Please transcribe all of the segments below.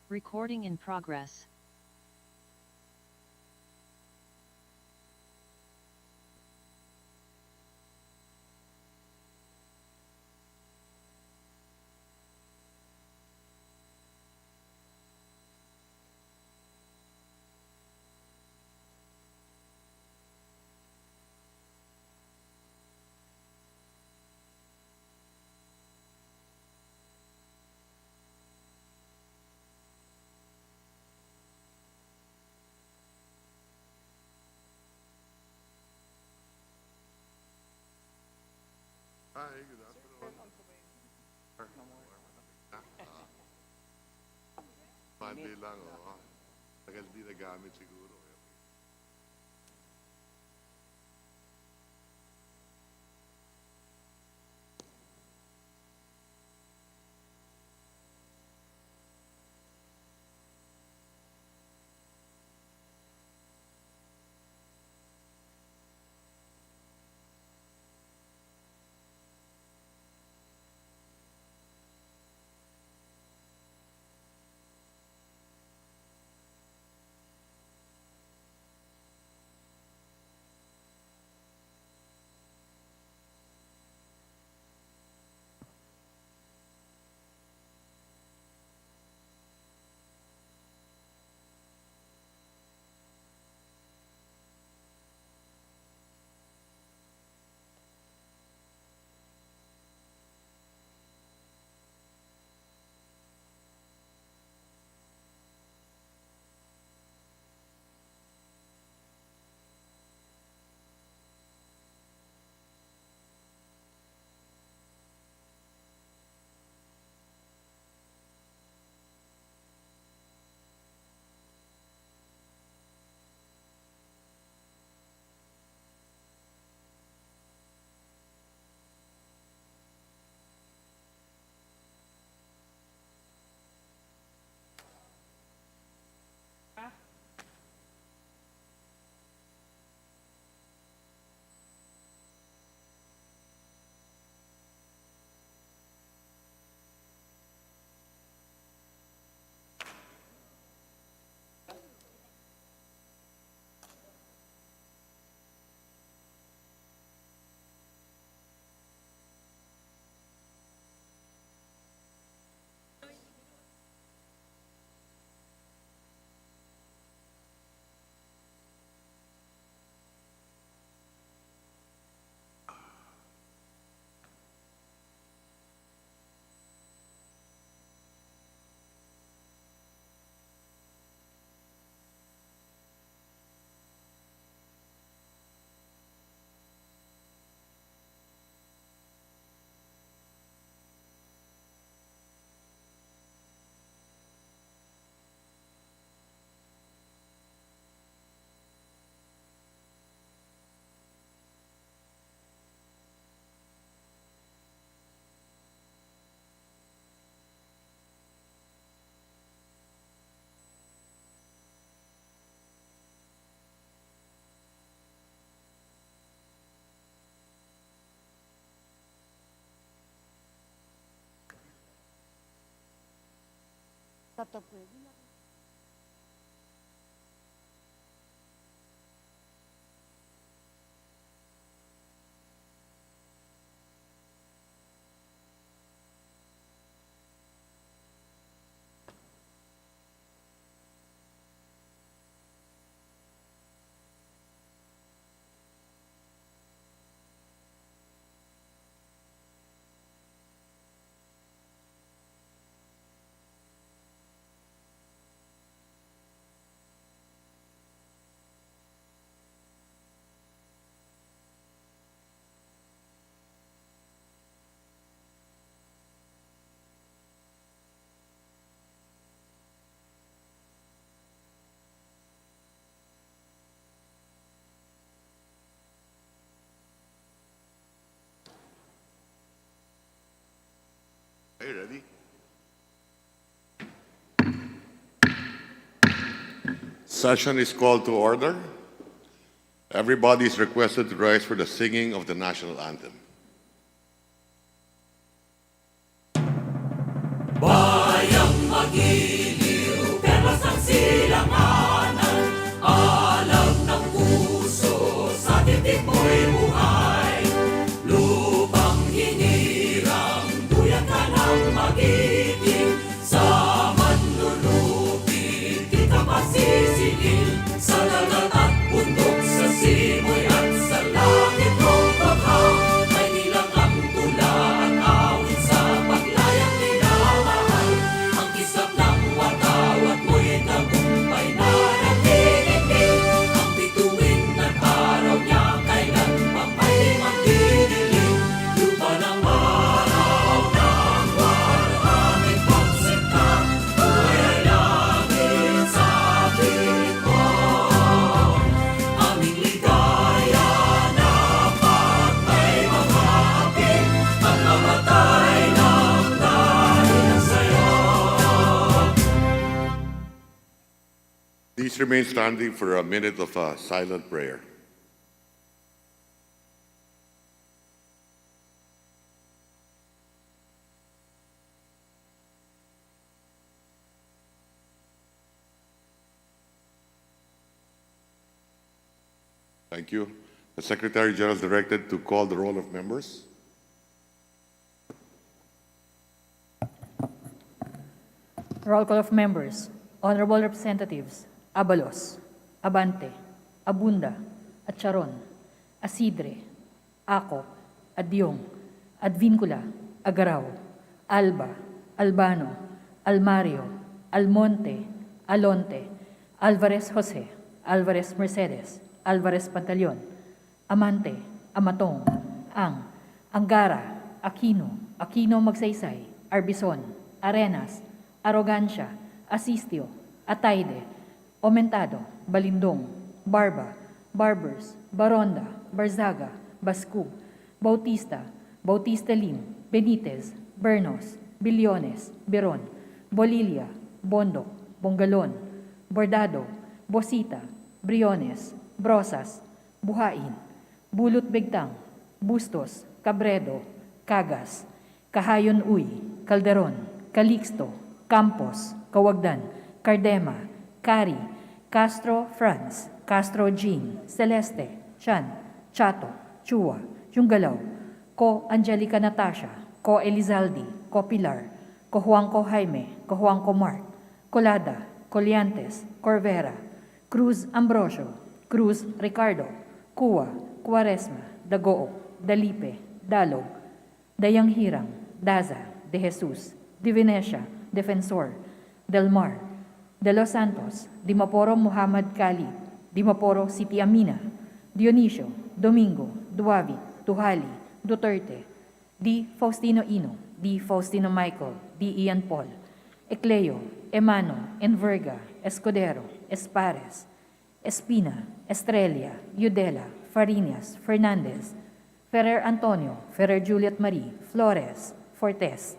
Recording in progress. Hi, good afternoon. Monday lang, oh. Tagal di nagamit siguro. Are you ready? Session is called to order. Everybody is requested to rise for the singing of the national anthem. Please remain standing for a minute of silent prayer. Thank you. The Secretary General is directed to call the roll of members. Roll call of members. Honorable Representatives Abalos, Abante, Abunda, Acharon, Asidre, Acop, Adyong, Advincula, Agaraw, Alba, Albano, Almario, Almonte, Alonte, Alvarez Jose, Alvarez Mercedes, Alvarez Pantaleon, Amante, Amatong, Angara, Aquino, Aquino Magsaysay, Arbison, Arenas, Arrogancia, Asistio, Ataide, Omentado, Balindong, Barba, Barbers, Baronda, Barzaga, Bascu, Bautista, Bautista Lim, Benitez, Bernos, Billones, Beron, Bolilia, Bondok, Bongalon, Bordado, Bosita, Briones, Brosas, Buhain, Bulot Begtang, Bustos, Cabredo, Cagas, Kahayon Uy, Calderon, Calixto, Campos, Kawagdan, Cardema, Cari, Castro Franz, Castro Jean, Celeste, Chan, Chato, Chua, Chungalaw, Ko Angelica Natasha, Ko Elizaldi, Ko Pilar, Ko Juanco Jaime, Ko Juanco Mark, Colada, Coliantes, Corvera, Cruz Ambrosio, Cruz Ricardo, Cua, Cuaresma, Dagoo, Dalipe, Dalog, Dayang Hirang, Daza, De Jesus, Divinesia, Defensor, Del Mar, De Los Santos, Dimaporo Muhammad Kali, Dimaporo Siti Amina, Dionisio, Domingo, Duavit, Tuhali, Duterte, D. Faustino Ino, D. Faustino Michael, D. Ian Paul, Ecleo, Emano, Enverga, Escudero, Espares, Espina, Estrella, Yudela, Farinas, Fernandez, Ferrer Antonio, Ferrer Juliet Marie, Flores, Fortes,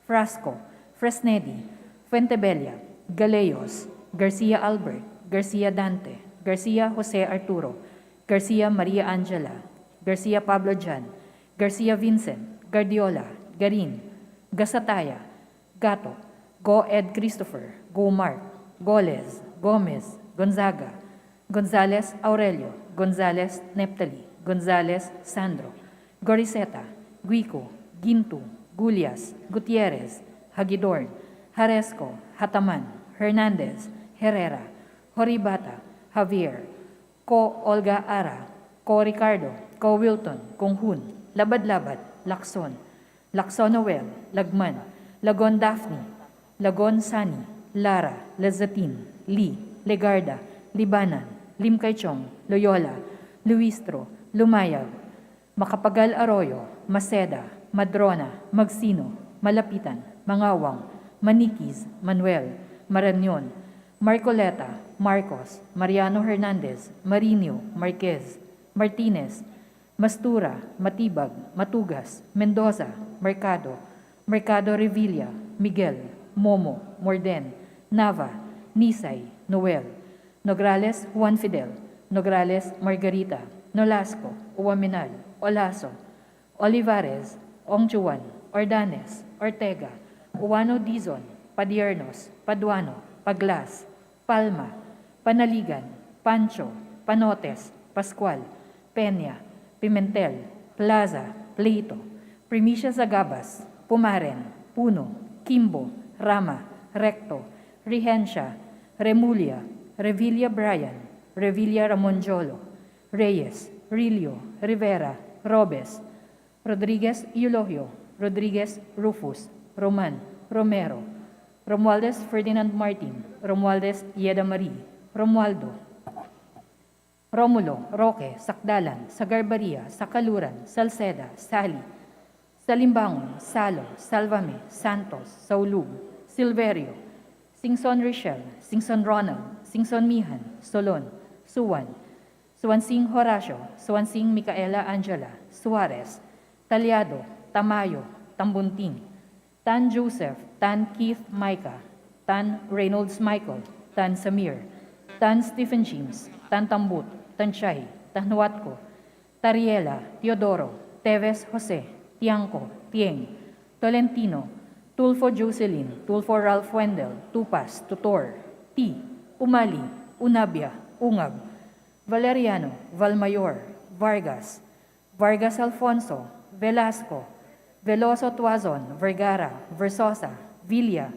Frasco, Fresnedi, Fuentebella, Galeos, Garcia Albert, Garcia Dante, Garcia Jose Arturo, Garcia Maria Angela, Garcia Pablo Jan, Garcia Vincent, Guardiola, Garin, Gasataya, Gato, Go Ed Christopher, Go Mark, Goles, Gomez, Gonzaga, Gonzales Aurelio, Gonzales Neptali, Gonzales Sandro, Goriseta, Guico, Gintu, Gulias, Gutierrez, Hagidorn, Haresco, Hataman, Hernandez, Herrera, Horibata, Javier, Ko Olga Ara, Ko Ricardo, Ko Wilton, Konghun, Labad-Labad, Lacson, Lacson Noel, Lagman, Lagon Daphne, Lagon Sani, Lara, Lazatin, Lee, Legarda, Libanan, Lim Kaichong, Loyola, Luistro, Lumayag, Makapagal Arroyo, Maceda, Madrona, Magsino, Malapitan, Mangawang, Maniquis, Manuel, Marañon, Marcoleta, Marcos, Mariano Hernandez, Marinho, Marquez, Martinez, Mastura, Matibag, Matugas, Mendoza, Mercado, Mercado Revilla, Miguel, Momo, Morden, Nava, Nisay, Noel, Nograles, Juan Fidel, Nograles, Margarita, Nolasco, Uwaminal, Olaso, Olivares, Ongchuan, Ordanes, Ortega, Uwano Dizon, Padiernos, Paduano, Paglas, Palma, Panaligan, Pancho, Panotes, Pascual, Peña, Pimentel, Plaza, Pleito, Primicia Zagabas, Pumaren, Puno, Kimbo, Rama, Recto, Regencia, Remulia, Revilla Brian, Revilla Ramonjolo, Reyes, Rilio, Rivera, Robes, Rodriguez Eulogio, Rodriguez Rufus, Roman, Romero, Romualdez Ferdinand Martin, Romualdez Yeda Marie, Romualdo, Romulo, Roque, Sakdalan, Sagarbaria, Sakaluran, Salceda, Sali, Salimbangon, Salo, Salvame, Santos, Saulug, Silverio, Singson Richel, Singson Ronald, Singson Mihan, Solon, Suwan, Suwansing Horacio, Suwansing Micaela Angela, Suarez, Talyado, Tamayo, Tambunting, Tan Joseph, Tan Keith Micah, Tan Reynolds Michael, Tan Samir, Tan Stephen James, Tan Tambut, Tanchay, Tanhuatco, Tariela, Teodoro, Teves Jose, Tiangco, Tieng, Tolentino, Tulfo Jocelyn, Tulfo Ralph Wendell, Tupas, Tutor, T, Umali, Unabia, Ungab, Valeriano, Valmayor, Vargas, Vargas Alfonso, Velasco, Veloso Tuazon, Vergara, Versosa, Villa,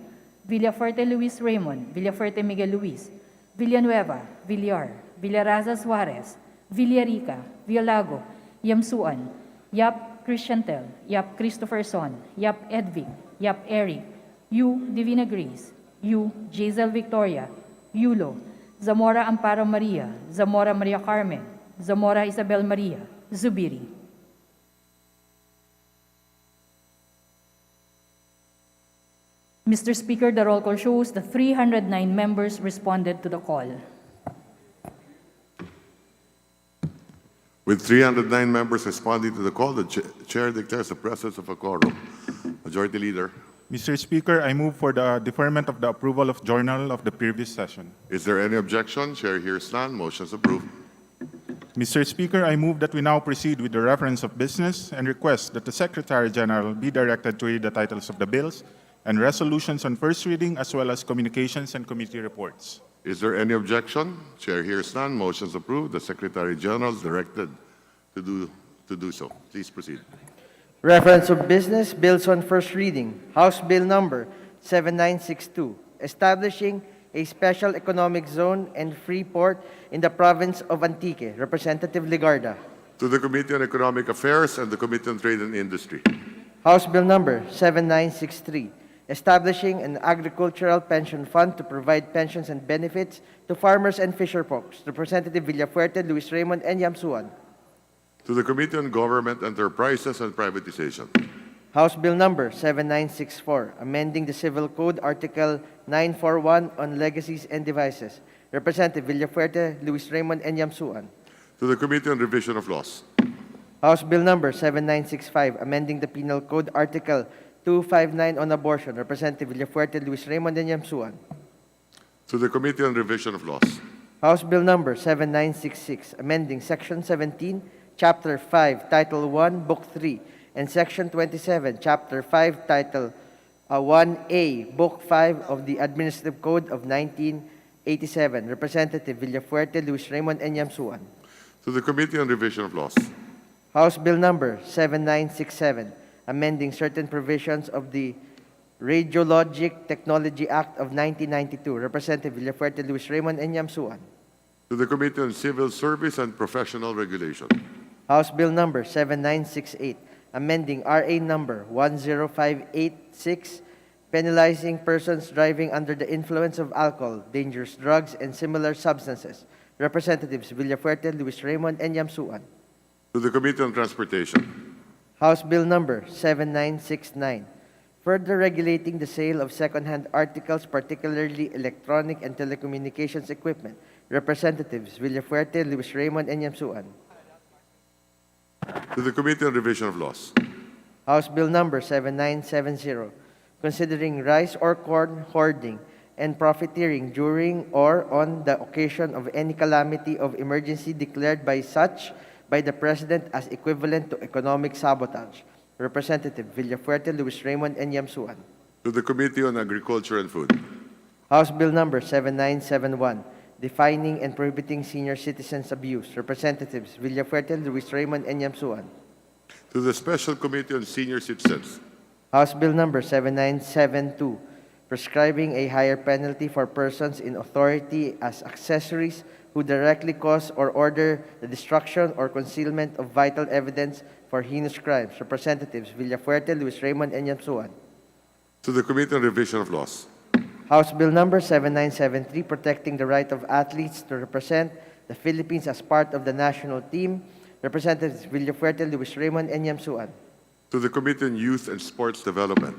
Villafuerte Luis Raymond, Villafuerte Miguel Luis, Villanueva, Villar, Villaraza Suarez, Villarica, Villalago, Yamsuan, Yap Christiantel, Yap Christopher Son, Yap Edvic, Yap Eric, Yu Divina Grace, Yu Jazel Victoria, Yulo, Zamora Amparo Maria, Zamora Maria Carmen, Zamora Isabel Maria, Zubiri. Mr. Speaker, the roll call shows the 309 members responded to the call. With 309 members responding to the call, the chair declares the presence of a quorum. Majority Leader, Mr. Speaker, I move for the deferment of the approval of journal of the previous session. is there any objection? Chair hears none. Motion is approved. Mr. Speaker, I move that we now proceed with the reference of business and request that the Secretary General be directed to read the titles of the bills and resolutions on first reading as well as communications and committee reports. Is there any objection? Chair hears none. Motion is approved. The Secretary General is directed to do so. Please proceed. Reference of business, bills on first reading. House Bill Number 7962, establishing a special economic zone and free port in the province of Antique. Representative Legarda. To the Committee on Economic Affairs and the Committee on Trade and Industry. House Bill Number 7963, establishing an agricultural pension fund to provide pensions and benefits to farmers and fisherfolks. Representative Villafuerte, Luis Raymond, and Yamsuan. To the Committee on Government Enterprises and Privatization. House Bill Number 7964, amending the Civil Code Article 941 on legacies and devices. Representative Villafuerte, Luis Raymond, and Yamsuan. To the Committee on Revision of Laws. House Bill Number 7965, amending the Penal Code Article 259 on abortion. Representative Villafuerte, Luis Raymond, and Yamsuan. To the Committee on Revision of Laws. House Bill Number 7966, amending Section 17, Chapter 5, Title 1, Book 3, and Section 27, Chapter 5, Title 1A, Book 5 of the Administrative Code of 1987. Representative Villafuerte, Luis Raymond, and Yamsuan. To the Committee on Revision of Laws. House Bill Number 7967, amending certain provisions of the Radiologic Technology Act of 1992. Representative Villafuerte, Luis Raymond, and Yamsuan. To the Committee on Civil Service and Professional Regulation. House Bill Number 7968, amending RA Number 10586, penalizing persons driving under the influence of alcohol, dangerous drugs, and similar substances. Representatives Villafuerte, Luis Raymond, and Yamsuan. To the Committee on Transportation. House Bill Number 7969, further regulating the sale of second-hand articles, particularly electronic and telecommunications equipment. Representatives Villafuerte, Luis Raymond, and Yamsuan. To the Committee on Revision of Laws. House Bill Number 7970, considering rice or corn hoarding and profiteering during or on the occasion of any calamity of emergency declared by the President as equivalent to economic sabotage. Representative Villafuerte, Luis Raymond, and Yamsuan. To the Committee on Agriculture and Food. House Bill Number 7971, defining and prohibiting senior citizens' abuse. Representatives Villafuerte, Luis Raymond, and Yamsuan. To the Special Committee on Senior Citizens. House Bill Number 7972, prescribing a higher penalty for persons in authority as accessories who directly cause or order the destruction or concealment of vital evidence for heinous crimes. Representatives Villafuerte, Luis Raymond, and Yamsuan. To the Committee on Revision of Laws. House Bill Number 7973, protecting the right of athletes to represent the Philippines as part of the national team. Representatives Villafuerte, Luis Raymond, and Yamsuan. To the Committee on Youth and Sports Development.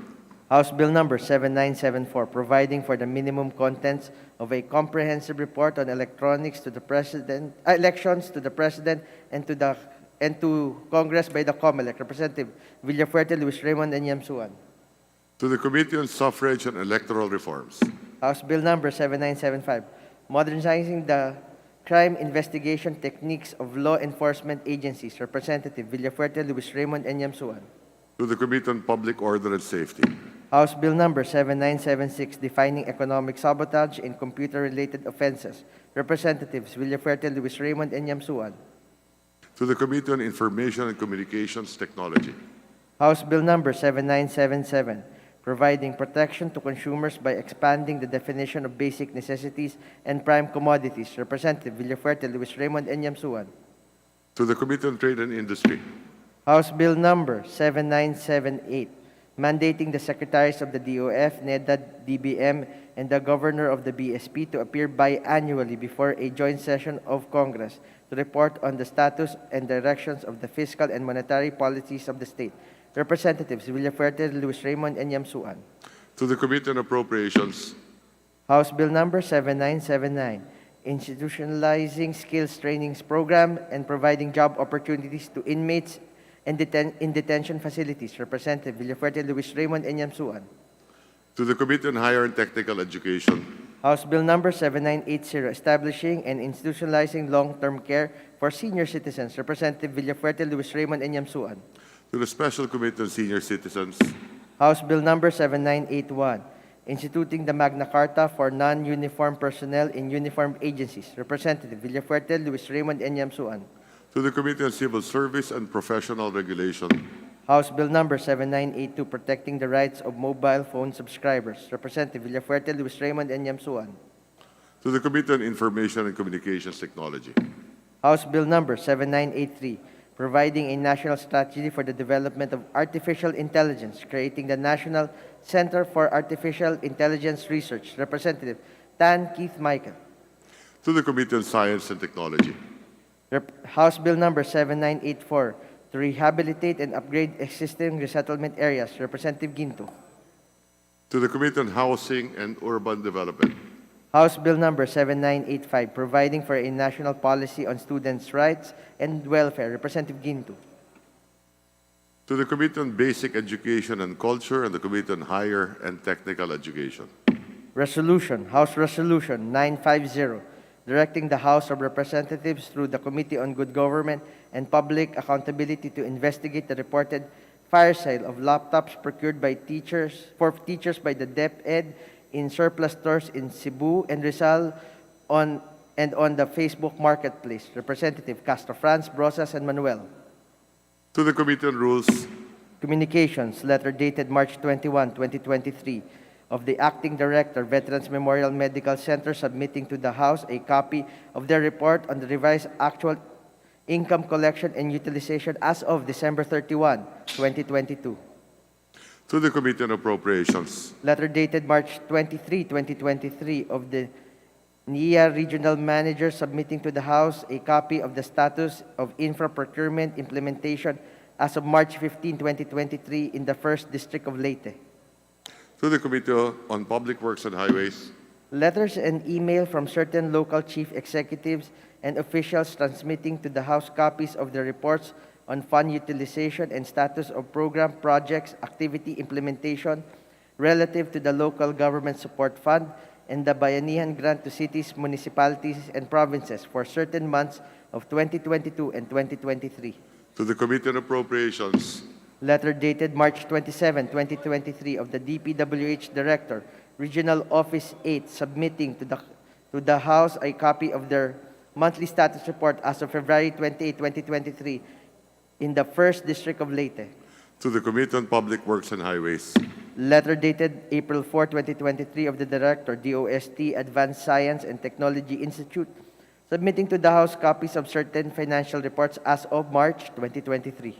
House Bill Number 7974, providing for the minimum contents of a comprehensive report on elections to the President and to Congress by the COMELEC. Representative Villafuerte, Luis Raymond, and Yamsuan. To the Committee on Suffrage and Electoral Reforms. House Bill Number 7975, modernizing the crime investigation techniques of law enforcement agencies. Representative Villafuerte, Luis Raymond, and Yamsuan. To the Committee on Public Order and Safety. House Bill Number 7976, defining economic sabotage in computer-related offenses. Representatives Villafuerte, Luis Raymond, and Yamsuan. To the Committee on Information and Communications Technology. House Bill Number 7977, providing protection to consumers by expanding the definition of basic necessities and prime commodities. Representative Villafuerte, Luis Raymond, and Yamsuan. To the Committee on Trade and Industry. House Bill Number 7978, mandating the Secretaries of the DOF, NEDA, DBM, and the Governor of the BSP to appear biannually before a joint session of Congress to report on the status and directions of the fiscal and monetary policies of the state. Representatives Villafuerte, Luis Raymond, and Yamsuan. To the Committee on Appropriations. House Bill Number 7979, institutionalizing skills trainings program and providing job opportunities to inmates and in detention facilities. Representative Villafuerte, Luis Raymond, and Yamsuan. To the Committee on Higher and Technical Education. House Bill Number 7980, establishing and institutionalizing long-term care for senior citizens. Representative Villafuerte, Luis Raymond, and Yamsuan. To the Special Committee on Senior Citizens. House Bill Number 7981, instituting the Magna Carta for non-uniform personnel in uniformed agencies. Representative Villafuerte, Luis Raymond, and Yamsuan. To the Committee on Civil Service and Professional Regulation. House Bill Number 7982, protecting the rights of mobile phone subscribers. Representative Villafuerte, Luis Raymond, and Yamsuan. To the Committee on Information and Communications Technology. House Bill Number 7983, providing a national strategy for the development of artificial intelligence, creating the National Center for Artificial Intelligence Research. Representative Tan Keith Michael. To the Committee on Science and Technology. House Bill Number 7984, to rehabilitate and upgrade existing resettlement areas. Representative Ginto. To the Committee on Housing and Urban Development. House Bill Number 7985, providing for a national policy on students' rights and welfare. Representative Ginto. To the Committee on Basic Education and Culture and the Committee on Higher and Technical Education. Resolution, House Resolution 950, directing the House of Representatives through the Committee on Good Government and Public Accountability to investigate the reported fire sale of laptops procured by teachers by the DepEd in surplus stores in Cebu and Rizal on the Facebook Marketplace. Representative Castro Franz, Brosas, and Manuel. To the Committee on Rules. Communications, letter dated March 21, 2023, of the Acting Director, Veterans Memorial Medical Center, submitting to the House a copy of their report on the revised actual income collection and utilization as of December 31, 2022. To the Committee on Appropriations. Letter dated March 23, 2023, of the NIA Regional Manager, submitting to the House a copy of the status of infra procurement implementation as of March 15, 2023, in the 1st District of Leyte. To the Committee on Public Works and Highways. Letters and email from certain local chief executives and officials transmitting to the House copies of the reports on fund utilization and status of program projects activity implementation relative to the Local Government Support Fund and the Bayanihan Grant to cities, municipalities, and provinces for certain months of 2022 and 2023. To the Committee on Appropriations. Letter dated March 27, 2023, of the DPWH Director, Regional Office 8, submitting to the House a copy of their monthly status report as of February 28, 2023, in the 1st District of Leyte. To the Committee on Public Works and Highways. Letter dated April 4, 2023, of the Director, DOST Advanced Science and Technology Institute, submitting to the House copies of certain financial reports as of March 2023.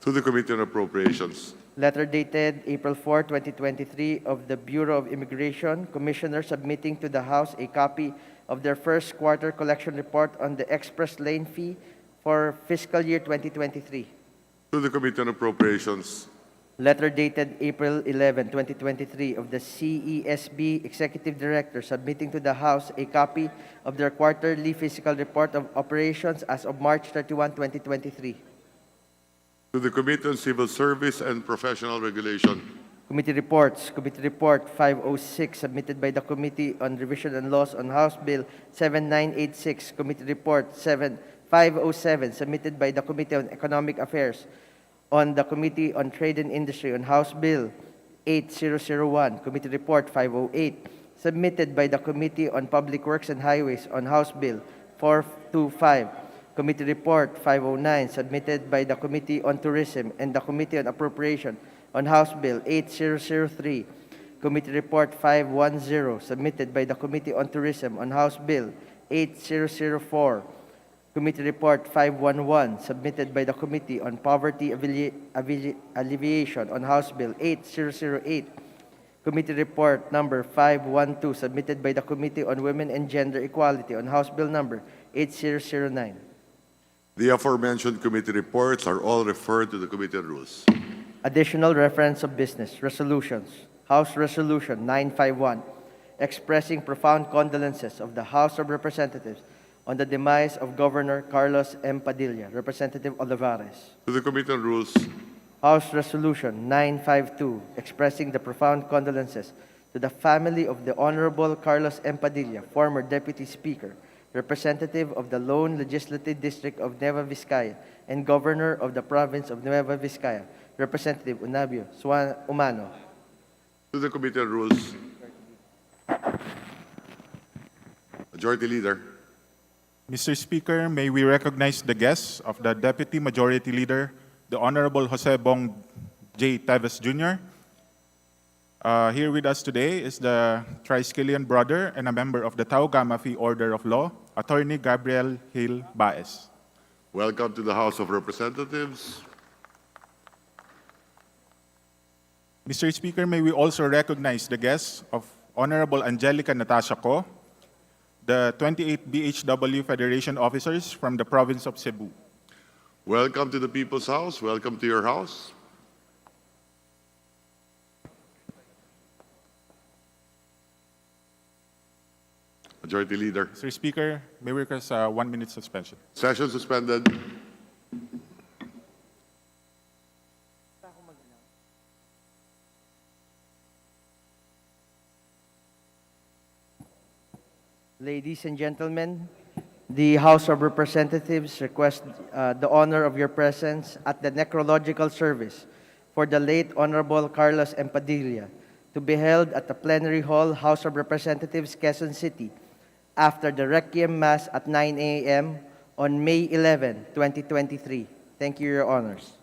To the Committee on Appropriations. Letter dated April 4, 2023, of the Bureau of Immigration Commissioner, submitting to the House a copy of their first quarter collection report on the express lane fee for fiscal year 2023. To the Committee on Appropriations. Letter dated April 11, 2023, of the CESB Executive Director, submitting to the House a copy of their quarterly fiscal report of operations as of March 31, 2023. To the Committee on Civil Service and Professional Regulation. Committee reports. Committee Report 506, submitted by the Committee on Revision and Laws on House Bill 7986. Committee Report 507, submitted by the Committee on Economic Affairs on the Committee on Trade and Industry on House Bill 8001. Committee Report 508, submitted by the Committee on Public Works and Highways on House Bill 425. Committee Report 509, submitted by the Committee on Tourism and the Committee on Appropriation on House Bill 8003. Committee Report 510, submitted by the Committee on Tourism on House Bill 8004. Committee Report 511, submitted by the Committee on Poverty Alleviation on House Bill 8008. Committee Report number 512, submitted by the Committee on Women and Gender Equality on House Bill number 8009. The aforementioned committee reports are all referred to the Committee on Rules. Additional reference of business resolutions. House Resolution 951, expressing profound condolences of the House of Representatives on the demise of Governor Carlos M. Padilla. Representative Olivares. To the Committee on Rules. House Resolution 952, expressing the profound condolences to the family of the Honorable Carlos M. Padilla, former Deputy Speaker, Representative of the Lone Legislative District of Nueva Vizcaya, and Governor of the Province of Nueva Vizcaya, Representative Unabio Umano. To the Committee on Rules. Majority Leader. Mr. Speaker, may we recognize the guests of the Deputy Majority Leader, the Honorable Jose Bong J. Teves Jr. Here with us today is the Triskelion brother and a member of the Tau Gamma Phi Order of Law, Attorney Gabriel Hill Baez. Welcome to the House of Representatives. Mr. Speaker, may we also recognize the guests of Honorable Angelica Natasha Co, the 28 BHW Federation officers from the province of Cebu. Welcome to the People's House. Welcome to your house. Majority Leader. Mr. Speaker, may we request a 1-minute suspension. Session suspended. Ladies and gentlemen, the House of Representatives request the honor of your presence at the necrological service for the late Honorable Carlos M. Padilla to be held at the Plenary Hall, House of Representatives, Quezon City, after the Requiem Mass at 9 a.m. on May 11, 2023. Thank you, Your Honors.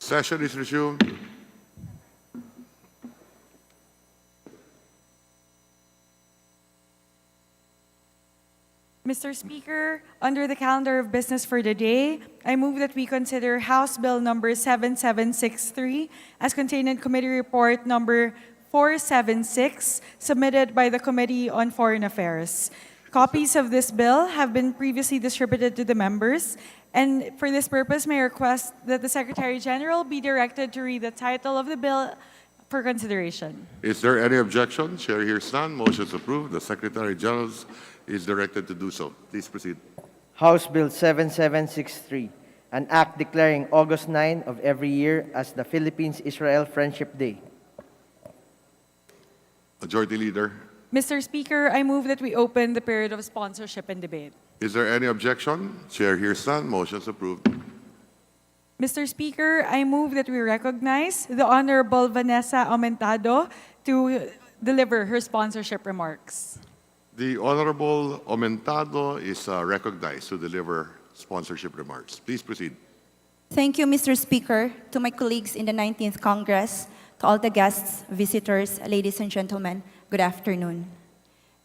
Session is resumed. Mr. Speaker, under the calendar of business for the day, I move that we consider House Bill number 7763 as contained in Committee Report number 476, submitted by the Committee on Foreign Affairs. Copies of this bill have been previously distributed to the members, and for this purpose, may I request that the Secretary General be directed to read the title of the bill for consideration. Is there any objection? Chair hears none. Motion is approved. The Secretary General is directed to do so. Please proceed. House Bill 7763, an act declaring August 9 of every year as the Philippines-Israel Friendship Day. Majority Leader. Mr. Speaker, I move that we open the period of sponsorship and debate. Is there any objection? Chair hears none. Motion is approved. Mr. Speaker, I move that we recognize the Honorable Vanessa Aumentado to deliver her sponsorship remarks. The Honorable Aumentado is recognized to deliver sponsorship remarks. Please proceed. Thank you, Mr. Speaker, to my colleagues in the 19th Congress, to all the guests, visitors, ladies and gentlemen, good afternoon.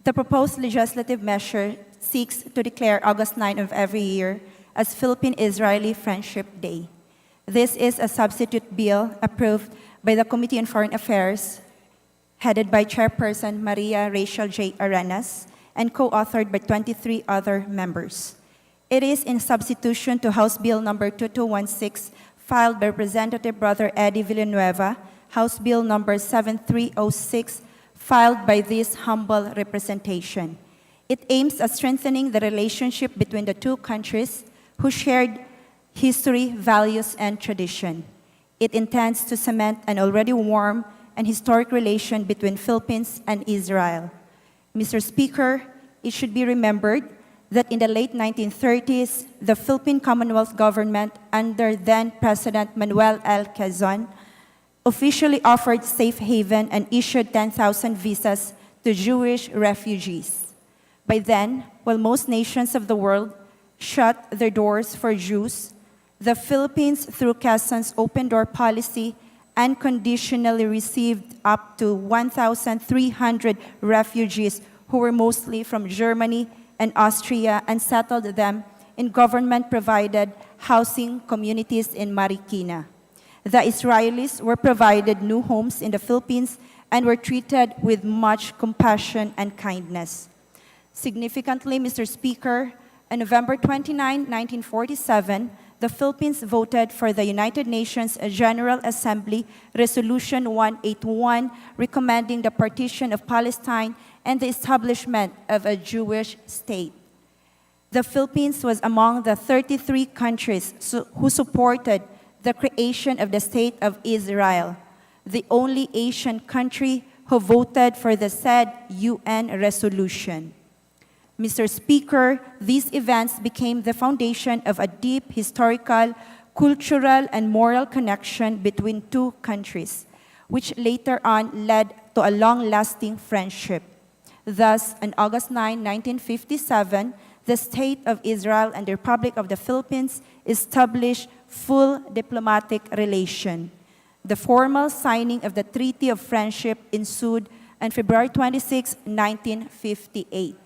The proposed legislative measure seeks to declare August 9 of every year as Philippine-Israeli Friendship Day. This is a substitute bill approved by the Committee on Foreign Affairs, headed by Chairperson Maria Rachel J. Arenas, and co-authored by 23 other members. It is in substitution to House Bill number 2216, filed by Representative Brother Eddie Villanueva, House Bill number 7306, filed by this humble representation. It aims at strengthening the relationship between the two countries who shared history, values, and tradition. It intends to cement an already warm and historic relation between Philippines and Israel. Mr. Speaker, it should be remembered that in the late 1930s, the Philippine Commonwealth government under then-President Manuel L. Quezon officially offered safe haven and issued 10,000 visas to Jewish refugees. By then, while most nations of the world shut their doors for Jews, the Philippines, through Quezon's open-door policy, unconditionally received up to 1,300 refugees who were mostly from Germany and Austria and settled them in government-provided housing communities in Marikina. The Israelis were provided new homes in the Philippines and were treated with much compassion and kindness. Significantly, Mr. Speaker, on November 29, 1947, the Philippines voted for the United Nations General Assembly Resolution 181, recommending the partition of Palestine and the establishment of a Jewish state. The Philippines was among the 33 countries who supported the creation of the State of Israel, the only Asian country who voted for the said UN resolution. Mr. Speaker, these events became the foundation of a deep historical, cultural, and moral connection between two countries, which later on led to a long-lasting friendship. Thus, on August 9, 1957, the State of Israel and the Republic of the Philippines established full diplomatic relation. The formal signing of the Treaty of Friendship ensued on February 26, 1958.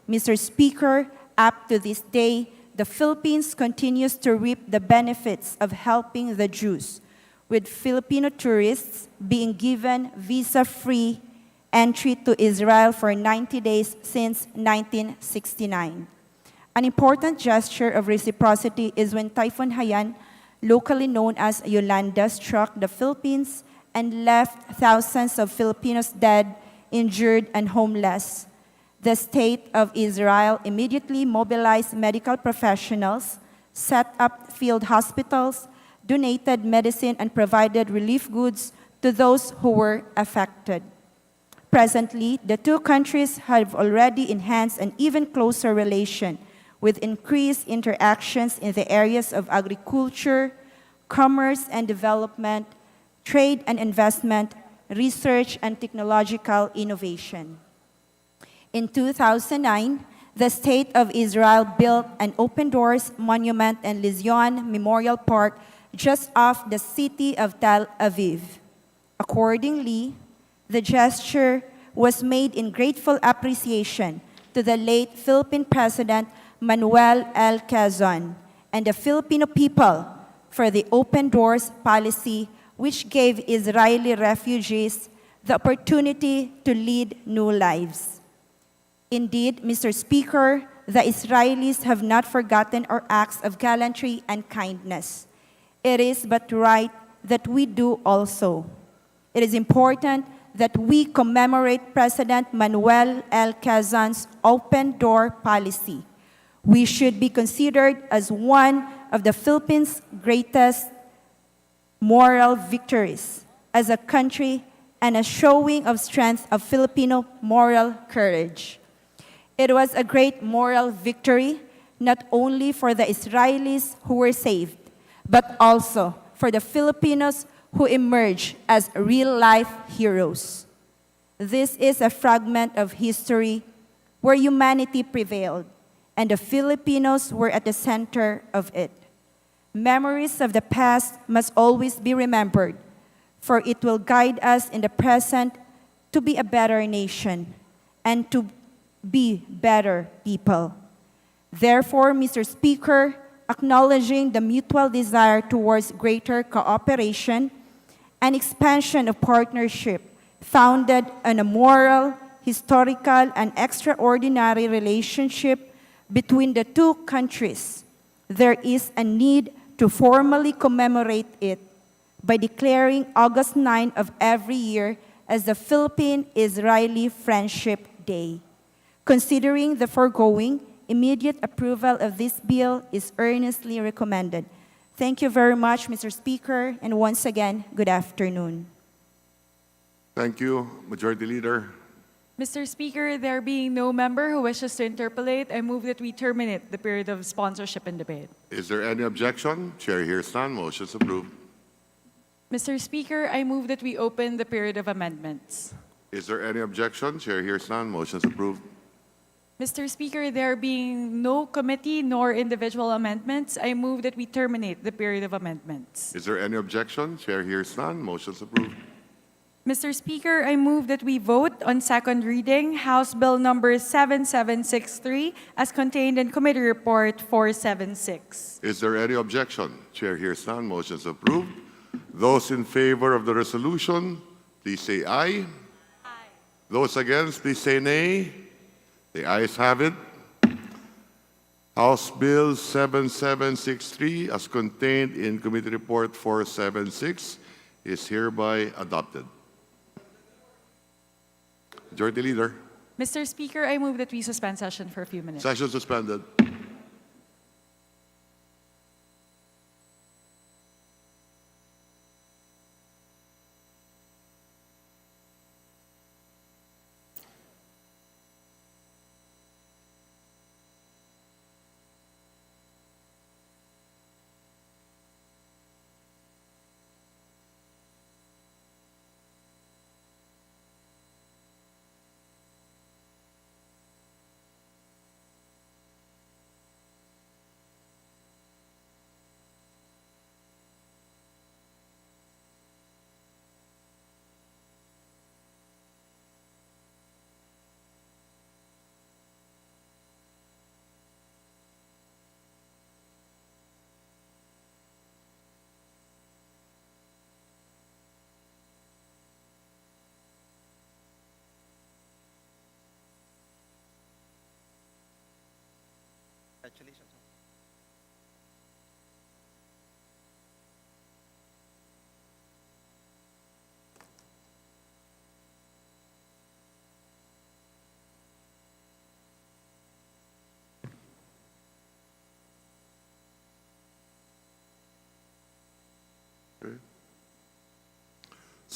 Mr. Speaker, up to this day, the Philippines continues to reap the benefits of helping the Jews, with Filipino tourists being given visa-free entry to Israel for 90 days since 1969. An important gesture of reciprocity is when Typhoon Haiyan, locally known as Yolanda, struck the Philippines and left thousands of Filipinos dead, injured, and homeless. The State of Israel immediately mobilized medical professionals, set up field hospitals, donated medicine, and provided relief goods to those who were affected. Presently, the two countries have already enhanced an even closer relation with increased interactions in the areas of agriculture, commerce and development, trade and investment, research and technological innovation. In 2009, the State of Israel built an Open Doors Monument and Lizion Memorial Park just off the city of Tel Aviv. Accordingly, the gesture was made in grateful appreciation to the late Philippine President Manuel L. Quezon and the Filipino people for the Open Doors policy, which gave Israeli refugees the opportunity to lead new lives. Indeed, Mr. Speaker, the Israelis have not forgotten our acts of gallantry and kindness. It is but right that we do also. It is important that we commemorate President Manuel L. Quezon's open door policy. We should be considered as one of the Philippines' greatest moral victories as a country and a showing of strength of Filipino moral courage. It was a great moral victory, not only for the Israelis who were saved, but also for the Filipinos who emerged as real-life heroes. This is a fragment of history where humanity prevailed, and the Filipinos were at the center of it. Memories of the past must always be remembered, for it will guide us in the present to be a better nation and to be better people. Therefore, Mr. Speaker, acknowledging the mutual desire towards greater cooperation and expansion of partnership founded on a moral, historical, and extraordinary relationship between the two countries, there is a need to formally commemorate it by declaring August 9 of every year as the Philippine-Israeli Friendship Day. Considering the foregoing, immediate approval of this bill is earnestly recommended. Thank you very much, Mr. Speaker, and once again, good afternoon. Thank you, Majority Leader. Mr. Speaker, there being no member who wishes to interpolate, I move that we terminate the period of sponsorship and debate. Is there any objection? Chair hears none. Motion's approved. Mr. Speaker, I move that we open the period of amendments. Is there any objection? Chair hears none. Motion's approved. Mr. Speaker, there being no committee nor individual amendments, I move that we terminate the period of amendments. Is there any objection? Chair hears none. Motion's approved. Mr. Speaker, I move that we vote on second reading House Bill number 7763 as contained in Committee Report 476. Is there any objection? Chair hears none. Motion's approved. Those in favor of the resolution, please say aye. Aye. Those against, please say nay. The ayes have it. House Bill 7763, as contained in Committee Report 476, is hereby adopted. Majority Leader, Mr. Speaker, I move that we suspend session for a few minutes. session suspended.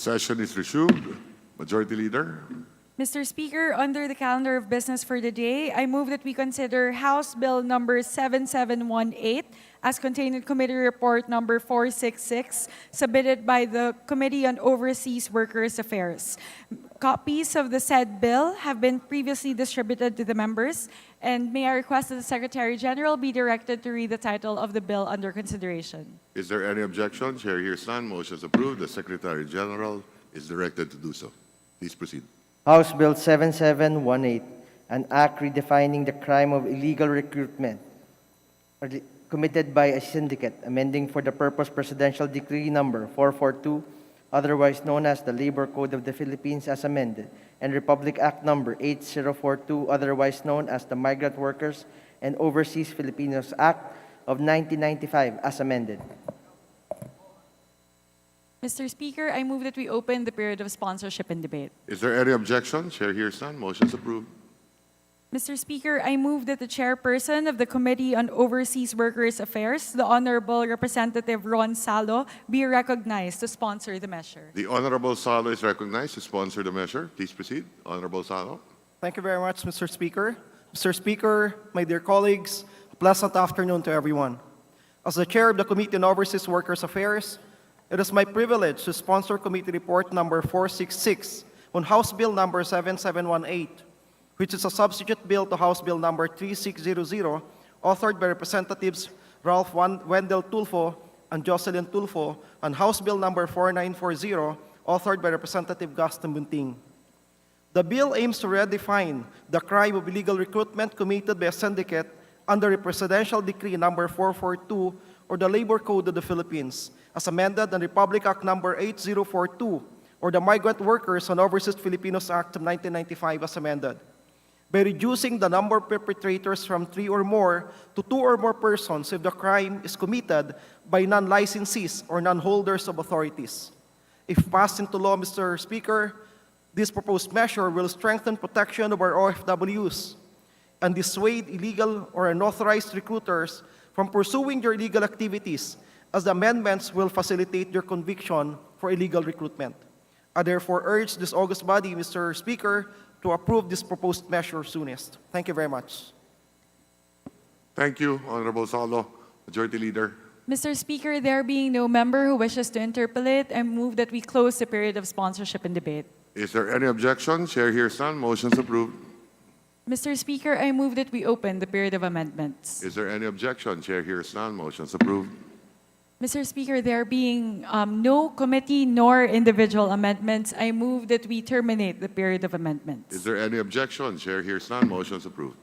Session is resumed. Majority Leader. Mr. Speaker, under the calendar of business for the day, I move that we consider House Bill number 7718 as contained in Committee Report number 466, submitted by the Committee on Overseas Workers' Affairs. Copies of the said bill have been previously distributed to the members, and may I request that the Secretary General be directed to read the title of the bill under consideration. Is there any objection? Chair hears none. Motion is approved. The Secretary General is directed to do so. Please proceed. House Bill 7718, an act redefining the crime of illegal recruitment committed by a syndicate, amending for the purpose Presidential Decree Number 442, otherwise known as the Labor Code of the Philippines as amended, and Republic Act Number 8042, otherwise known as the Migrant Workers and Overseas Filipinos Act of 1995 as amended. Mr. Speaker, I move that we open the period of sponsorship and debate. Is there any objection? Chair hears none. Motion is approved. Mr. Speaker, I move that the chairperson of the Committee on Overseas Workers' Affairs, the Honorable Representative Ron Salo, be recognized to sponsor the measure. The Honorable Salo is recognized to sponsor the measure. Please proceed. Honorable Salo. Thank you very much, Mr. Speaker. Mr. Speaker, my dear colleagues, a pleasant afternoon to everyone. As the chair of the Committee on Overseas Workers' Affairs, it is my privilege to sponsor Committee Report number 466 on House Bill number 7718, which is a substitute bill to House Bill number 3600, authored by Representatives Ralph Wendell Tulfo and Jocelyn Tulfo, and House Bill number 4940, authored by Representative Gaston Bunting. The bill aims to redefine the crime of illegal recruitment committed by a syndicate under the Presidential Decree number 442, or the Labor Code of the Philippines, as amended on Republic Act number 8042, or the Migrant Workers and Overseas Filipinos Act of 1995 as amended, by reducing the number of perpetrators from 3 or more to 2 or more persons if the crime is committed by non-licensees or non-holders of authorities. If passed into law, Mr. Speaker, this proposed measure will strengthen protection of our OFWs and dissuade illegal or unauthorized recruiters from pursuing their illegal activities, as the amendments will facilitate their conviction for illegal recruitment. I therefore urge this august body, Mr. Speaker, to approve this proposed measure soonest. Thank you very much. Thank you, Honorable Salo. Majority Leader. Mr. Speaker, there being no member who wishes to interpolate, I move that we close the period of sponsorship and debate. Is there any objection? Chair hears none. Motion's approved. Mr. Speaker, I move that we open the period of amendments. Is there any objection? Chair hears none. Motion's approved. Mr. Speaker, there being no committee nor individual amendments, I move that we terminate the period of amendments. Is there any objection? Chair hears none. Motion's approved.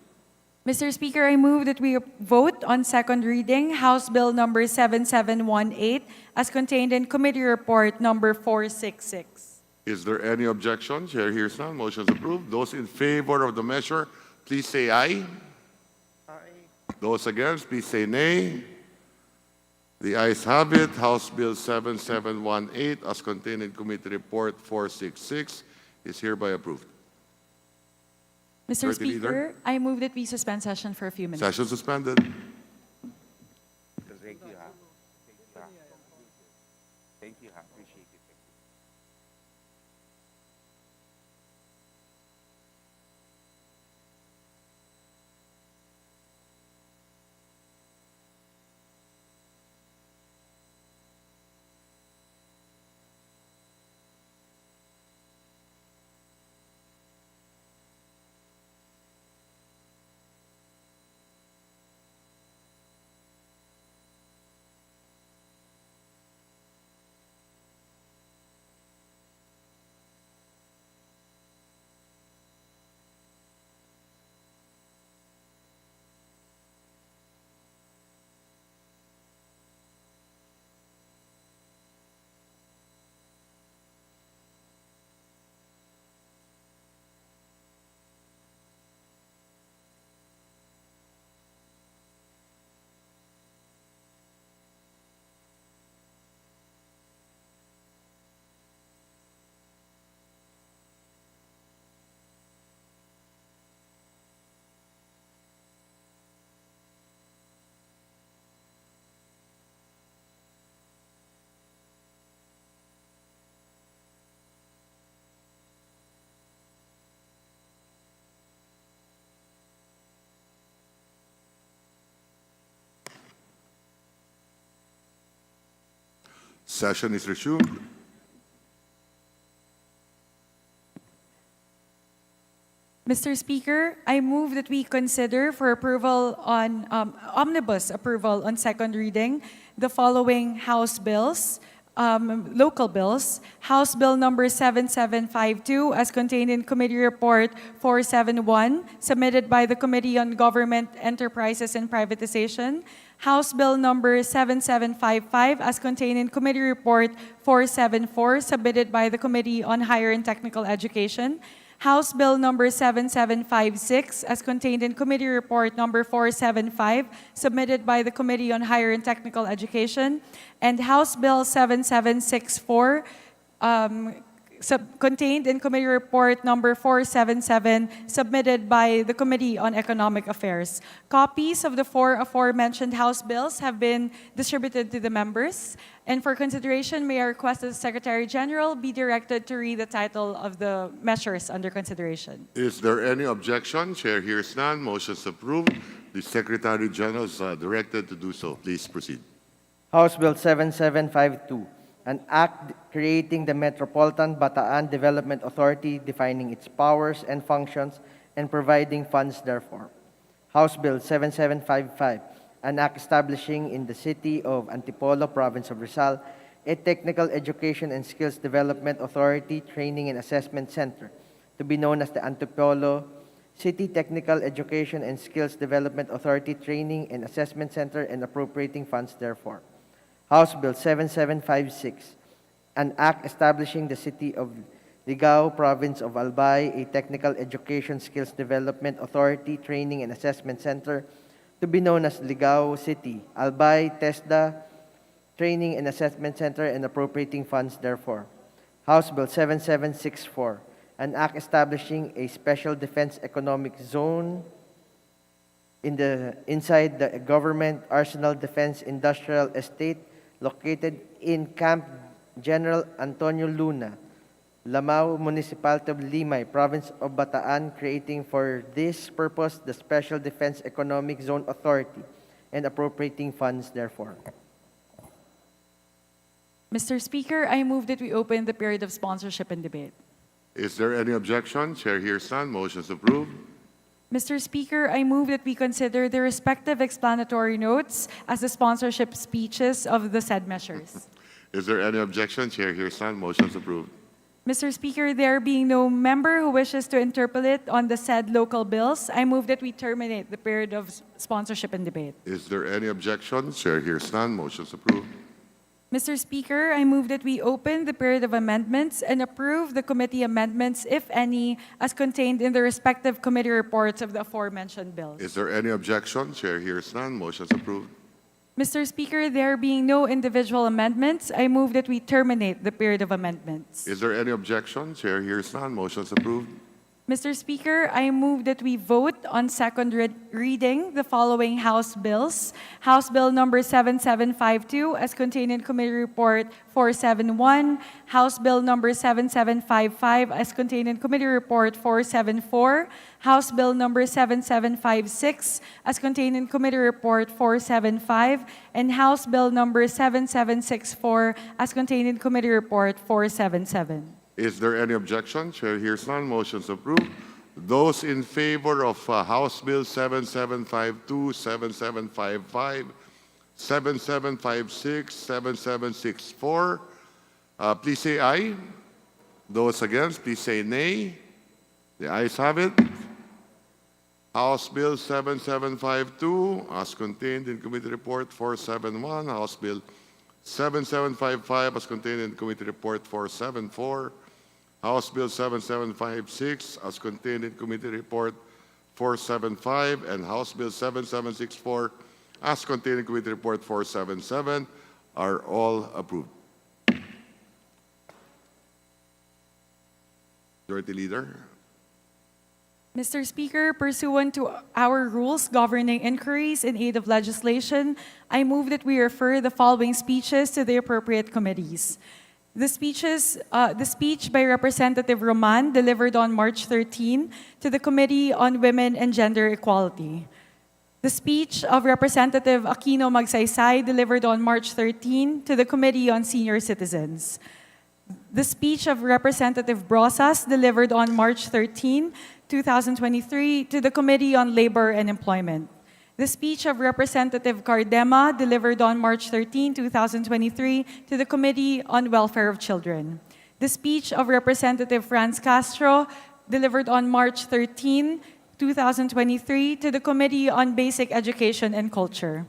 Mr. Speaker, I move that we vote on second reading House Bill number 7718 as contained in Committee Report number 466. Is there any objection? Chair hears none. Motion's approved. Those in favor of the measure, please say aye. Aye. Those against, please say nay. The ayes have it. House Bill 7718, as contained in Committee Report 466, is hereby approved. Mr. Majority Leader. Speaker, I move that we suspend session for a few minutes. Session suspended. Thank you, ha. Thank you, ha. Appreciate it. Session is resumed. Mr. Speaker, I move that we consider for approval on omnibus approval on second reading the following House bills, local bills. House Bill number 7752 as contained in Committee Report 471, submitted by the Committee on Government Enterprises and Privatization. House Bill number 7755 as contained in Committee Report 474, submitted by the Committee on Higher and Technical Education. House Bill number 7756 as contained in Committee Report number 475, submitted by the Committee on Higher and Technical Education. And House Bill 7764, contained in Committee Report number 477, submitted by the Committee on Economic Affairs. Copies of the four aforementioned House bills have been distributed to the members. And for consideration, may I request that the Secretary General be directed to read the title of the measures under consideration. Is there any objection? Chair hears none. Motion's approved. The Secretary General is directed to do so. Please proceed. House Bill 7752, an act creating the Metropolitan Bataan Development Authority, defining its powers and functions and providing funds therefor. House Bill 7755, an act establishing in the city of Antipolo, province of Rizal, a Technical Education and Skills Development Authority Training and Assessment Center, to be known as the Antipolo City Technical Education and Skills Development Authority Training and Assessment Center, and appropriating funds therefor. House Bill 7756, an act establishing the City of Ligao, Province of Albay, a technical education skills development authority, training and assessment center to be known as Ligao City, Albay, TESDA, Training and Assessment Center, and appropriating funds therefore. House Bill 7764, an act establishing a special defense economic zone inside the government Arsenal Defense Industrial Estate located in Camp General Antonio Luna, Lamao Municipality of Limay, Province of Bataan, creating for this purpose the Special Defense Economic Zone Authority and appropriating funds therefore. Mr. Speaker, I move that we open the period of sponsorship and debate. Is there any objection? Chair hears none. Motion is approved. Mr. Speaker, I move that we consider the respective explanatory notes as the sponsorship speeches of the said measures. Is there any objection? Chair hears none. Motion is approved. Mr. Speaker, there being no member who wishes to interpolate on the said local bills, I move that we terminate the period of sponsorship and debate. Is there any objection? Chair hears none. Motion is approved. Mr. Speaker, I move that we open the period of amendments and approve the committee amendments, if any, as contained in the respective committee reports of the aforementioned bills. Is there any objection? Chair hears none. Motion is approved. Mr. Speaker, there being no individual amendments, I move that we terminate the period of amendments. Is there any objection? Chair hears none. Motion is approved. Mr. Speaker, I move that we vote on second reading the following House bills. House Bill number 7752 as contained in Committee Report 471, House Bill number 7755 as contained in Committee Report 474, House Bill number 7756 as contained in Committee Report 475, and House Bill number 7764 as contained in Committee Report 477. Is there any objection? Chair hears none. Motion is approved. Those in favor of House Bill 7752, 7755, 7756, 7764, please say aye. Those against, please say nay. The ayes have it. House Bill 7752, as contained in Committee Report 471. House Bill 7755, as contained in Committee Report 474. House Bill 7756, as contained in Committee Report 475, and House Bill 7764, as contained in Committee Report 477, are all approved. Majority Leader. Mr. Speaker, pursuant to our rules governing inquiries in aid of legislation, I move that we refer the following speeches to the appropriate committees. The speech by Representative Roman, delivered on March 13, to the Committee on Women and Gender Equality. The speech of Representative Aquino Magsaysay, delivered on March 13, to the Committee on Senior Citizens. The speech of Representative Brosas, delivered on March 13, 2023, to the Committee on Labor and Employment. The speech of Representative Cardema, delivered on March 13, 2023, to the Committee on Welfare of Children. The speech of Representative Franz Castro, delivered on March 13, 2023, to the Committee on Basic Education and Culture.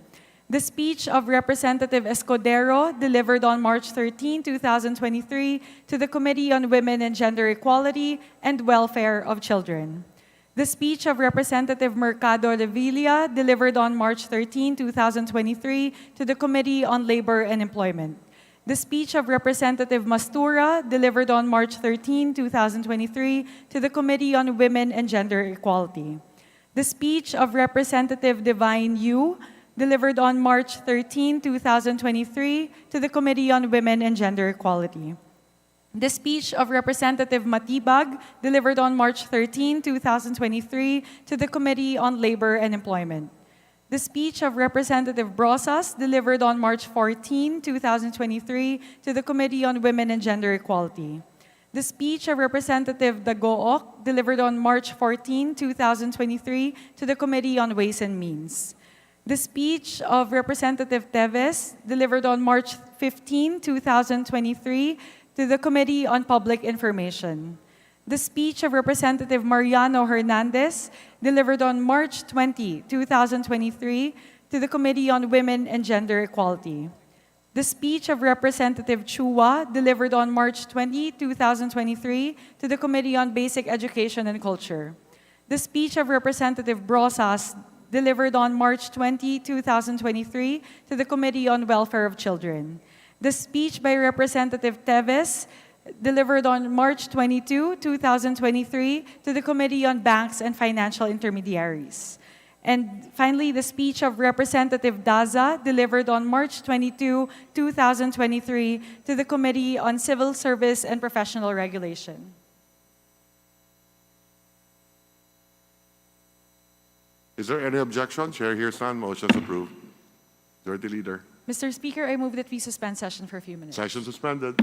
The speech of Representative Escudero, delivered on March 13, 2023, to the Committee on Women and Gender Equality and Welfare of Children. The speech of Representative Mercado Revilla, delivered on March 13, 2023, to the Committee on Labor and Employment. The speech of Representative Mastura, delivered on March 13, 2023, to the Committee on Women and Gender Equality. The speech of Representative Divine Yu, delivered on March 13, 2023, to the Committee on Women and Gender Equality. The speech of Representative Matibag, delivered on March 13, 2023, to the Committee on Labor and Employment. The speech of Representative Brosas, delivered on March 14, 2023, to the Committee on Women and Gender Equality. The speech of Representative Dagook, delivered on March 14, 2023, to the Committee on Ways and Means. The speech of Representative Teves, delivered on March 15, 2023, to the Committee on Public Information. The speech of Representative Mariano Hernandez, delivered on March 20, 2023, to the Committee on Women and Gender Equality. The speech of Representative Chua, delivered on March 20, 2023, to the Committee on Basic Education and Culture. The speech of Representative Brosas, delivered on March 20, 2023, to the Committee on Welfare of Children. The speech by Representative Teves, delivered on March 22, 2023, to the Committee on Banks and Financial Intermediaries. And finally, the speech of Representative Daza, delivered on March 22, 2023, to the Committee on Civil Service and Professional Regulation. Is there any objection? Chair hears none. Motion is approved. Majority Leader. Mr. Speaker, I move that we suspend session for a few minutes. Session suspended.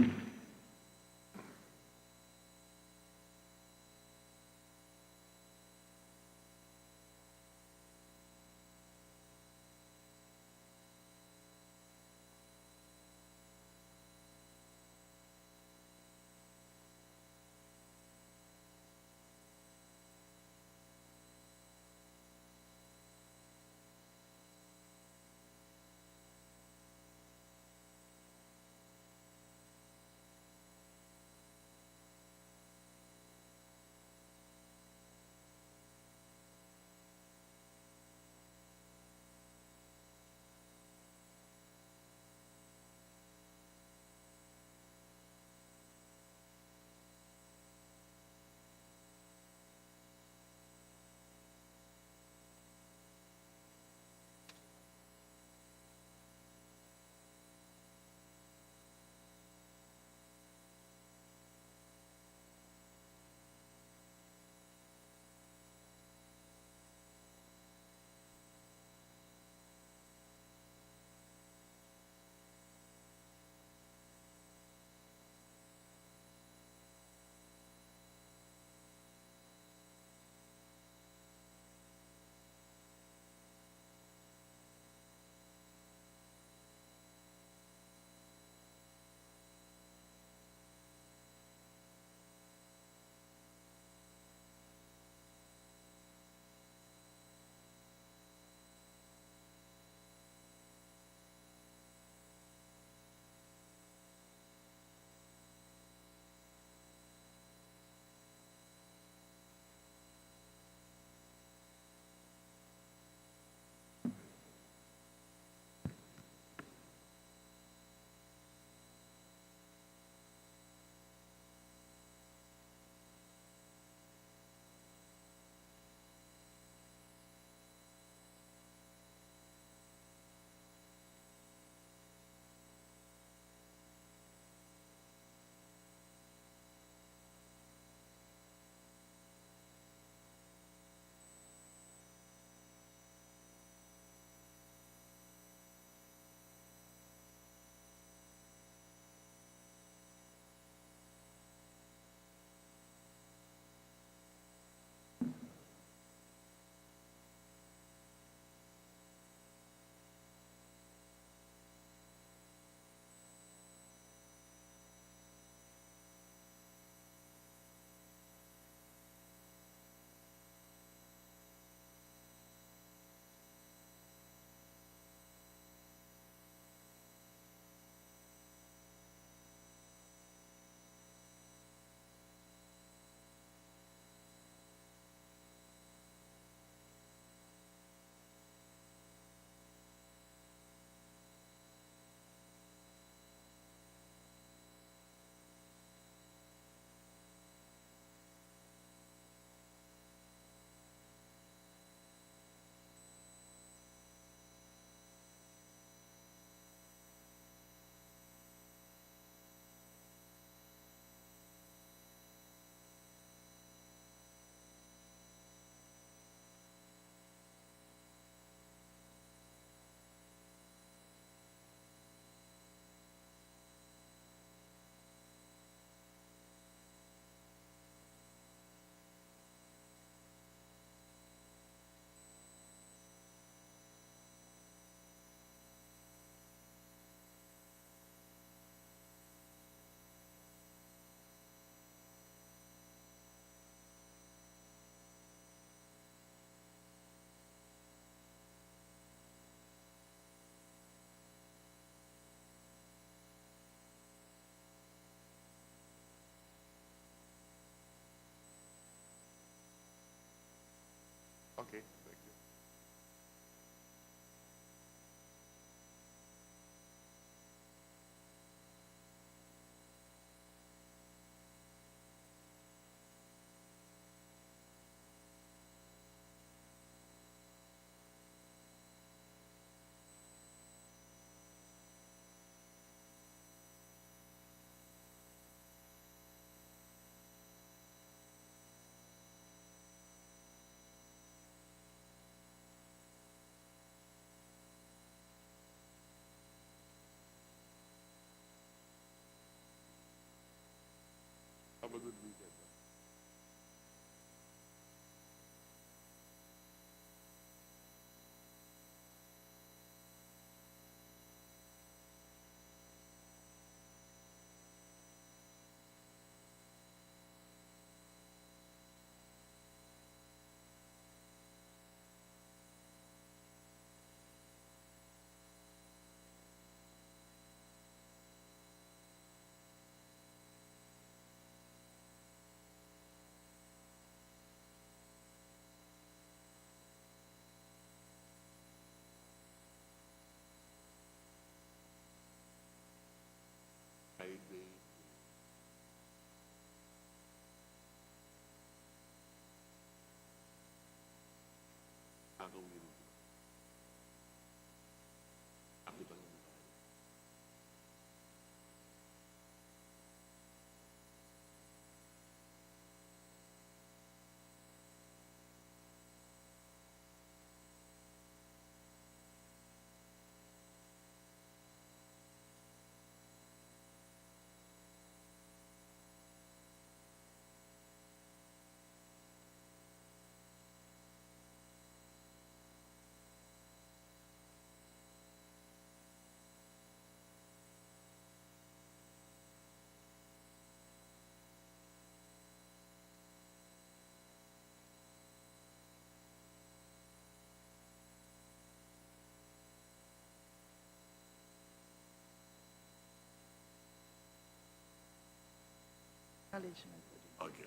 Okay,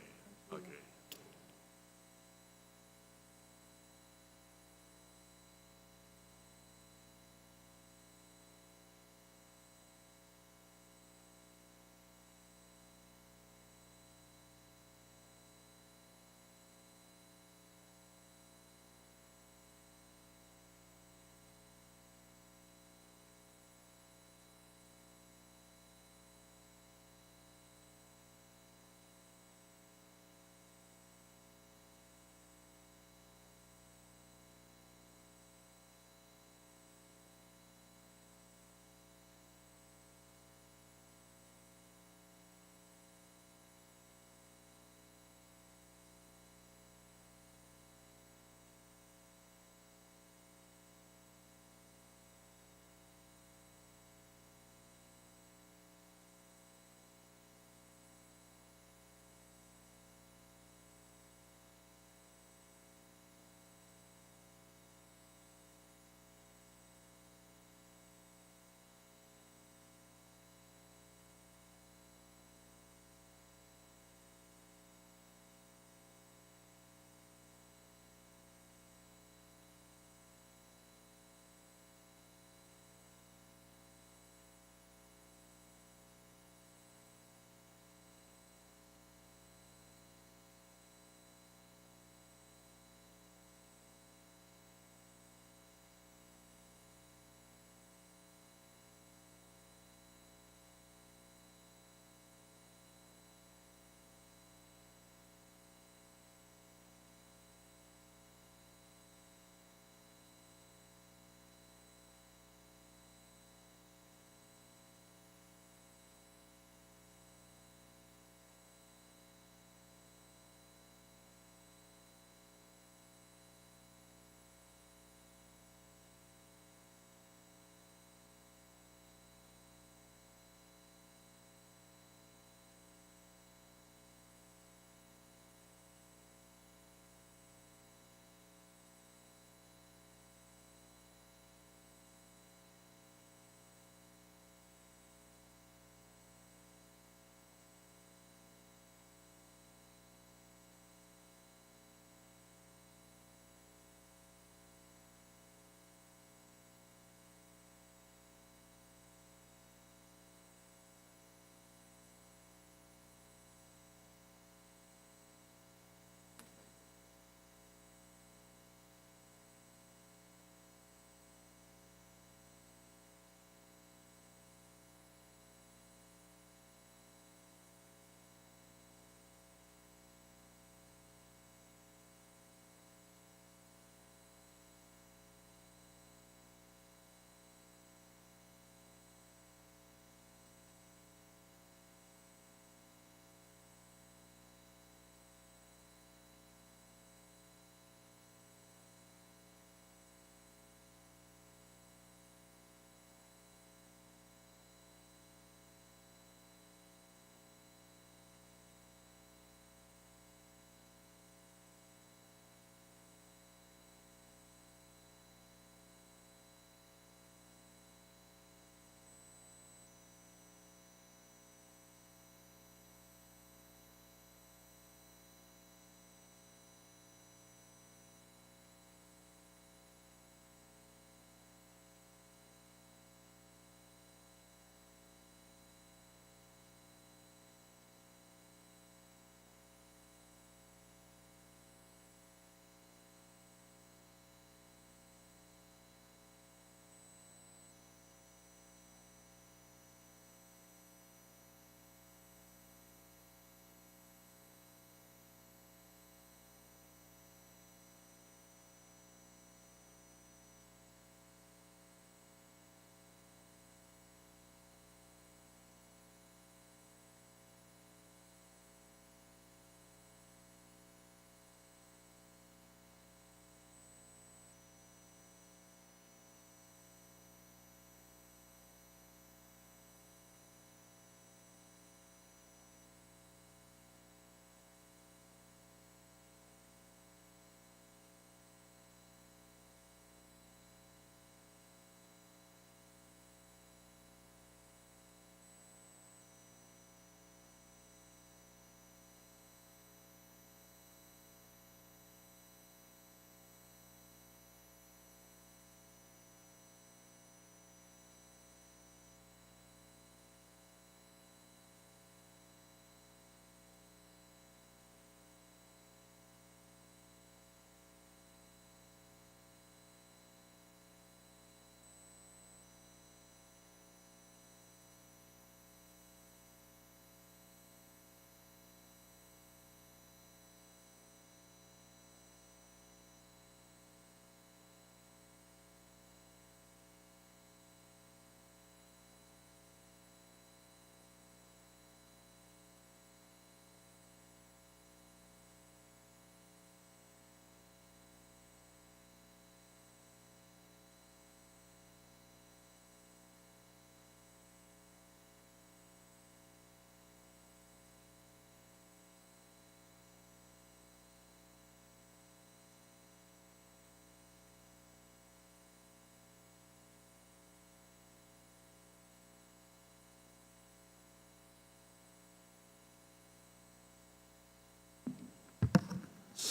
okay.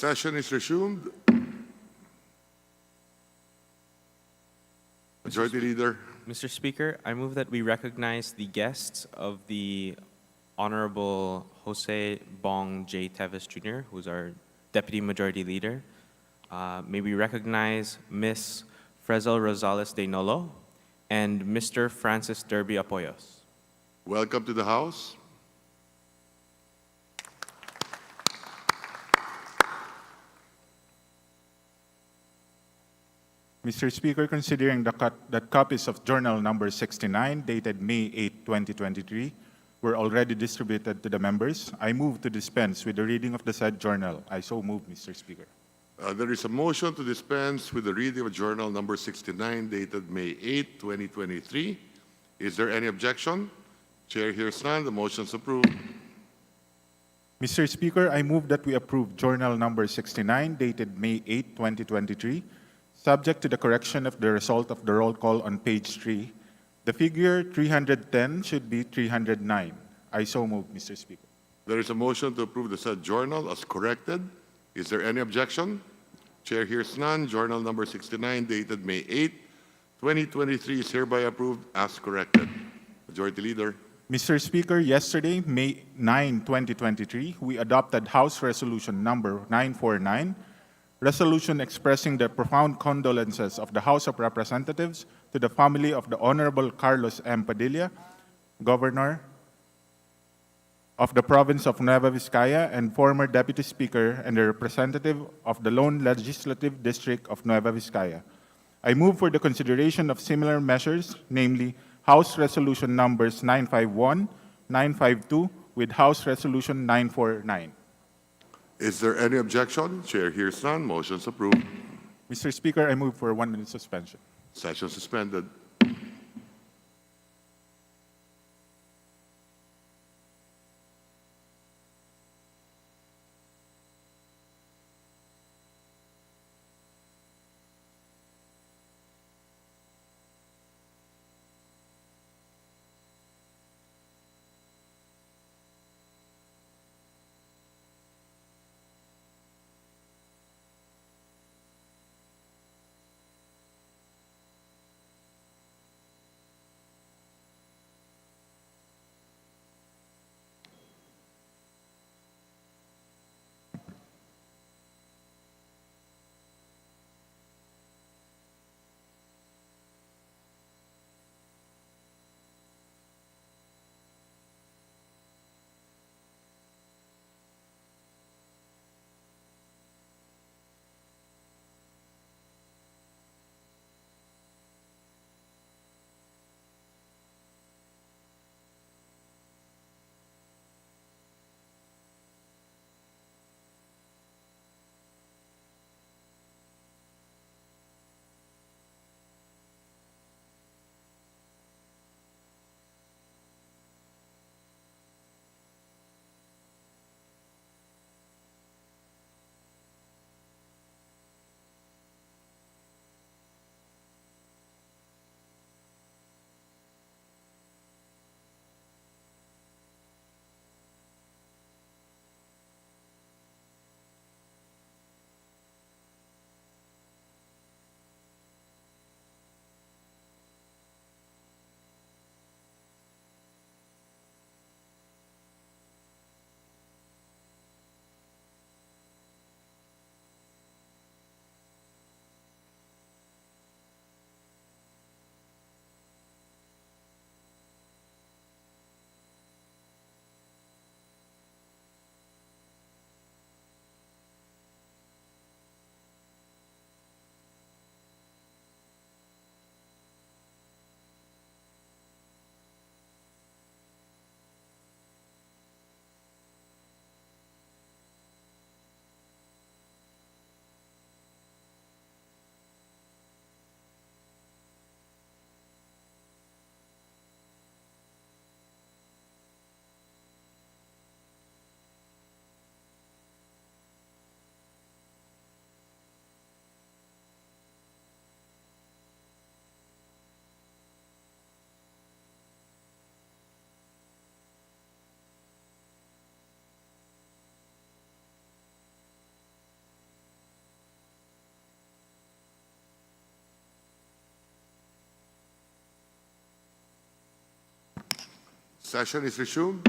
Session is resumed. Majority Leader. Mr. Speaker, I move that we recognize the guests of the Honorable Jose Bong J. Teves Jr., who's our Deputy Majority Leader. May we recognize Ms. Frezel Rosales de Nolo and Mr. Francis Derby Apoyos. Welcome to the House. Mr. Speaker, considering that copies of Journal Number 69, dated May 8, 2023, were already distributed to the members, I move to dispense with the reading of the said journal. I so move, Mr. Speaker. There is a motion to dispense with the reading of Journal Number 69, dated May 8, 2023. Is there any objection? Chair hears none. The motion is approved. Mr. Speaker, I move that we approve Journal Number 69, dated May 8, 2023, subject to the correction of the result of the roll call on page 3. The figure 310 should be 309. I so move, Mr. Speaker. There is a motion to approve the said journal as corrected. Is there any objection? Chair hears none. Journal Number 69, dated May 8, 2023, is hereby approved as corrected. Majority Leader. Mr. Speaker, yesterday, May 9, 2023, we adopted House Resolution Number 949, resolution expressing the profound condolences of the House of Representatives to the family of the Honorable Carlos M. Padilla, Governor of the Province of Nueva Vizcaya and former Deputy Speaker and a representative of the Lone Legislative District of Nueva Vizcaya. I move for the consideration of similar measures, namely House Resolution Numbers 951, 952, with House Resolution 949. Is there any objection? Chair hears none. Motion is approved. Mr. Speaker, I move for a 1-minute suspension. Session suspended. Session is resumed.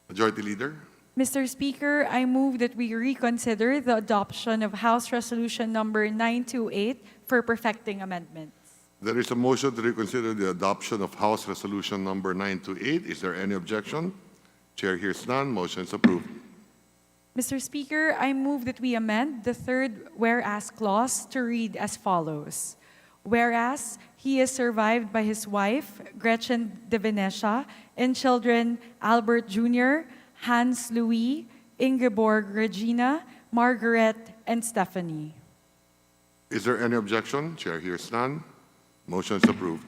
Majority Leader. Mr. Speaker, I move that we reconsider the adoption of House Resolution Number 928 for perfecting amendments. There is a motion to reconsider the adoption of House Resolution Number 928. Is there any objection? Chair hears none. Motion is approved. Mr. Speaker, I move that we amend the third whereas clause to read as follows. Whereas he is survived by his wife, Gretchen de Venecia, and children Albert Jr., Hans Louis, Ingeborg Regina, Margaret, and Stephanie. Is there any objection? Chair hears none. Motion is approved.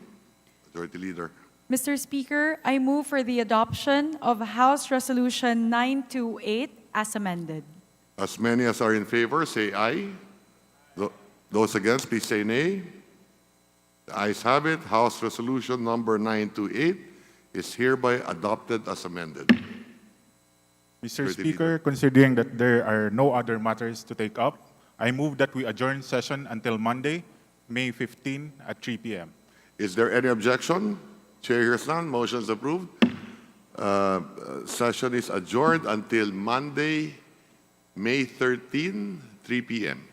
Majority Leader. Mr. Speaker, I move for the adoption of House Resolution 928 as amended. As many as are in favor, say aye. Those against, please say nay. The ayes have it. House Resolution Number 928 is hereby adopted as amended. Mr. Majority Speaker, considering that there are no other matters to take up, I move that we adjourn session until Monday, May 15 at 3 p.m. Is there any objection? Chair hears none. Motion is approved. Session is adjourned until Monday, May 13, 3 p.m.